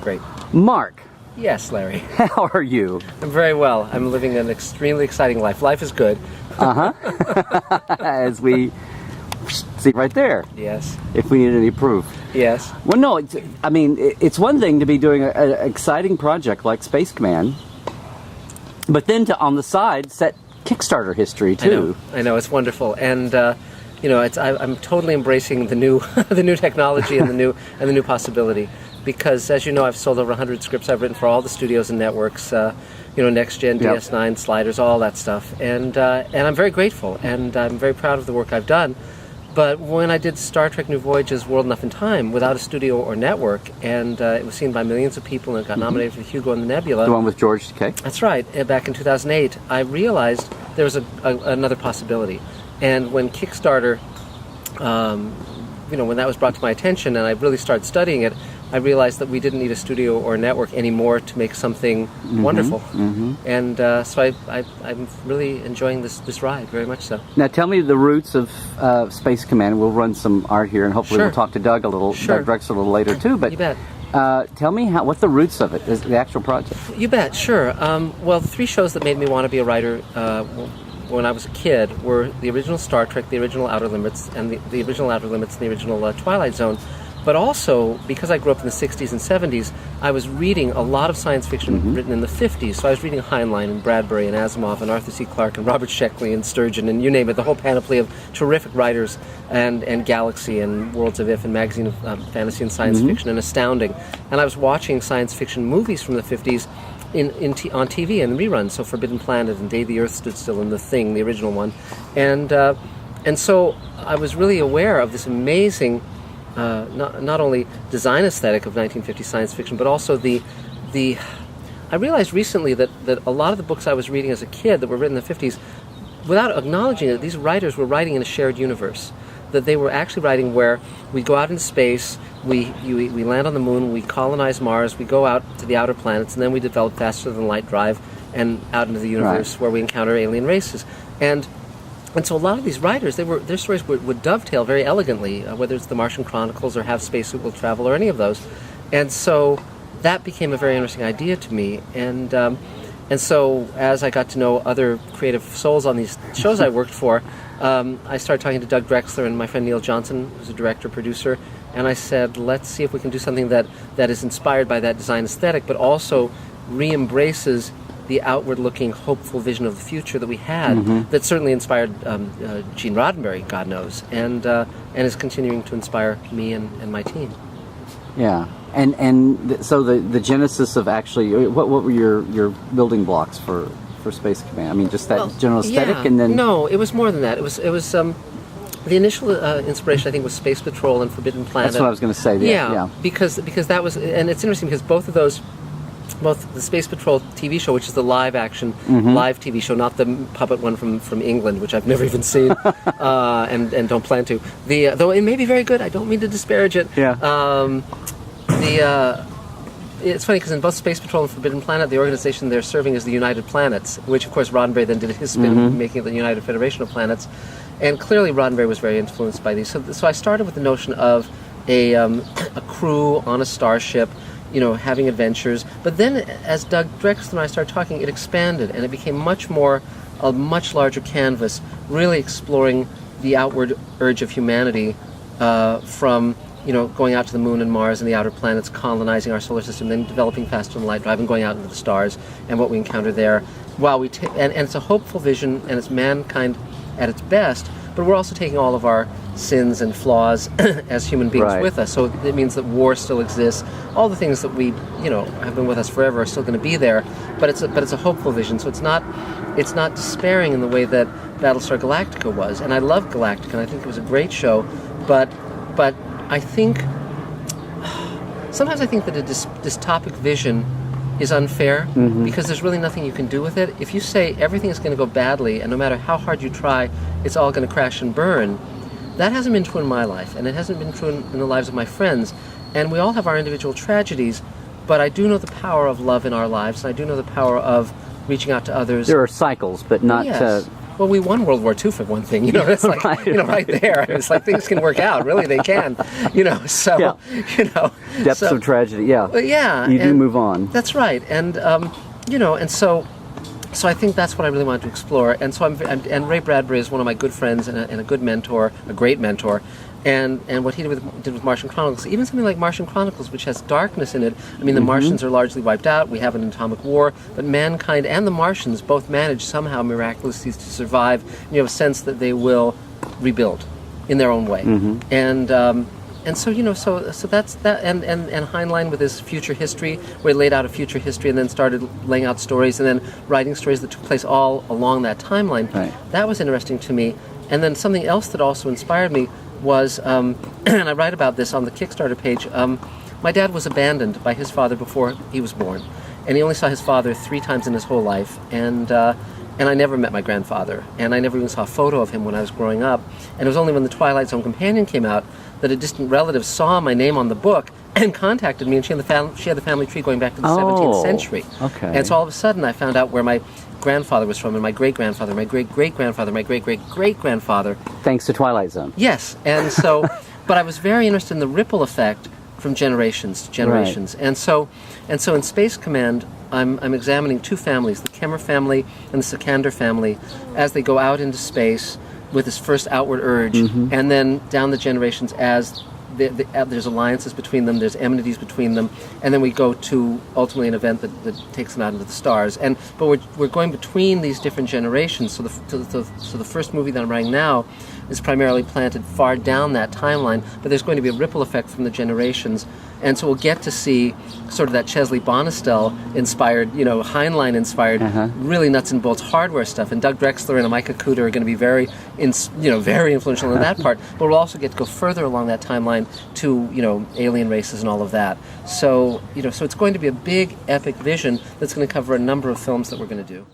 Great. Mark. Yes, Larry. How are you? I'm very well. I'm living an extremely exciting life. Life is good. As we see right there. Yes. If we need any proof. Yes. Well, no, it's one thing to be doing an exciting project like Space Command, but then to, on the side, set Kickstarter history, too. I know. It's wonderful. And, I'm totally embracing the new the new technology and the new possibility. Because, as you know, I've sold over 100 scripts I've written for all the studios and networks, Next Gen, DS9, Sliders, all that stuff. And I'm very grateful, and I'm very proud of the work I've done. But when I did Star Trek New Voyages World Enough in Time, without a studio or network, and it was seen by millions of people, and it got nominated for the Hugo and the Nebula. The one with George Takei? That's right. Back in 2008, I realized there was another possibility. And when Kickstarter, when that was brought to my attention, and I really started studying it, I realized that we didn't need a studio or a network anymore to make something wonderful. And so I'm really enjoying this ride, very much so. Now tell me the roots of Space Command. We'll run some art here, and hopefully we'll talk to Doug a little, Doug Drexler a little later too. But you bet. Tell me what the roots of it is, the actual project. You bet, sure. Well, the three shows that made me want to be a writer when I was a kid were the original Star Trek, the original Outer Limits, and the original Outer Limits and the original Twilight Zone. But also, because I grew up in the 60s and 70s, I was reading a lot of science fiction written in the 50s. So I was reading Heinlein and Bradbury and Asimov and Arthur C. Clarke and Robert Sheckley and Sturgeon and you name it, the whole panoply of terrific writers, and Galaxy and Worlds of If and Magazine of Fantasy and Science Fiction and Astounding. And I was watching science fiction movies from the 50s on TV and reruns, so Forbidden Planet and Day the Earth Stood Still and The Thing, the original one. And so I was really aware of this amazing not only design aesthetic of 1950s science fiction, but also I realized recently that a lot of the books I was reading as a kid that were written in the 50s, without acknowledging it, these writers were writing in a shared universe. That they were actually writing where we go out into space, we land on the moon, we colonize Mars, we go out to the outer planets, and then we develop faster than light drive and out into the universe where we encounter alien races. And so a lot of these writers, their stories would dovetail very elegantly, whether it's the Martian Chronicles or Have Spacesuit Will Travel or any of those. And so that became a very interesting idea to me. And so as I got to know other creative souls on these shows I worked for, I started talking to Doug Drexler and my friend Neil Johnson, who's a director, producer, and I said, let's see if we can do something that is inspired by that design aesthetic, but also re-embraces the outward-looking, hopeful vision of the future that we had that certainly inspired Gene Roddenberry, God knows, and is continuing to inspire me and my team. Yeah, so the genesis of actually, what were your building blocks for Space Command? I mean, just that general aesthetic, and then... No, it was more than that. It was the initial inspiration, I think, was Space Patrol and Forbidden Planet. That's what I was going to say. Yeah, because that was, and it's interesting because both of those. Both the Space Patrol TV show, which is the live-action, live TV show, not the puppet one from England, which I've never even seen, and don't plan to. Though it may be very good, I don't mean to disparage it. It's funny because in both Space Patrol and Forbidden Planet, the organization they're serving is the United Planets, which of course Roddenberry then did his spin, making it the United Federation of Planets. And clearly Roddenberry was very influenced by these. So I started with the notion of a crew on a starship, having adventures. But then, as Doug Drexler and I started talking, it expanded, and it became a much larger canvas, really exploring the outward urge of humanity from, going out to the moon and Mars and the outer planets, colonizing our solar system, then developing faster than light drive and going out into the stars and what we encounter there. While and it's a hopeful vision, and it's mankind at its best, but we're also taking all of our sins and flaws as human beings with us. So it means that war still exists. All the things that we, have been with us forever are still going to be there. But it's a hopeful vision. So it's not despairing in the way that Battlestar Galactica was. And I love Galactica, and I think it was a great show. But I think sometimes I think that a dystopic vision is unfair because there's really nothing you can do with it. If you say everything is going to go badly, and no matter how hard you try, it's all going to crash and burn, That hasn't been true in my life, and it hasn't been true in the lives of my friends. And we all have our individual tragedies, but I do know the power of love in our lives, and I do know the power of reaching out to others. There are cycles, but not... Yes. Well, we won World War II for one thing, you know. It's like, right there. It's like things can work out. Really, they can, you know. So, you know, depths of tragedy. Yeah. Yeah. You do move on. That's right, and you know, and so I think that's what I really wanted to explore. And so and Ray Bradbury is one of my good friends and a good mentor, a great mentor. And what he did with Martian Chronicles, even something like Martian Chronicles, which has darkness in it. I mean, the Martians are largely wiped out. We have an atomic war, but mankind and the Martians both manage somehow miraculously to survive. And you have a sense that they will rebuild in their own way. And so, you know, so that's that. And Heinlein with his future history, where he laid out a future history and then started laying out stories and then writing stories that took place all along that timeline. Right. That was interesting to me. And then something else that also inspired me was, and I write about this on the Kickstarter page, my dad was abandoned by his father before he was born. And he only saw his father 3 times in his whole life. And I never met my grandfather. And I never even saw a photo of him when I was growing up. And it was only when the Twilight Zone Companion came out that a distant relative saw my name on the book and contacted me, and she had the family tree going back to the 17th century. Okay. And so all of a sudden I found out where my grandfather was from, and my great-grandfather, my great-great-grandfather, my great-great-great-grandfather. Thanks to Twilight Zone. Yes, and so, but I was very interested in the ripple effect from generations to generations. Right. And so in Space Command, I'm examining 2 families, the Kemmer family and the Sikander family, as they go out into space with this first outward urge, and then down the generations as there's alliances between them, there's enmities between them, and then we go to ultimately an event that takes them out into the stars. But we're going between these different generations. So the first movie that I'm writing now is primarily planted far down that timeline, but there's going to be a ripple effect from the generations. And so we'll get to see sort of that Chesley Bonestell inspired, you know, Heinlein inspired, really nuts and bolts hardware stuff. And Doug Drexler and Micah Cooter are going to be very influential in that part. But we'll also get to go further along that timeline to, you know, alien races and all of that. So, you know, so it's going to be a big, epic vision that's going to cover a number of films that we're going to do.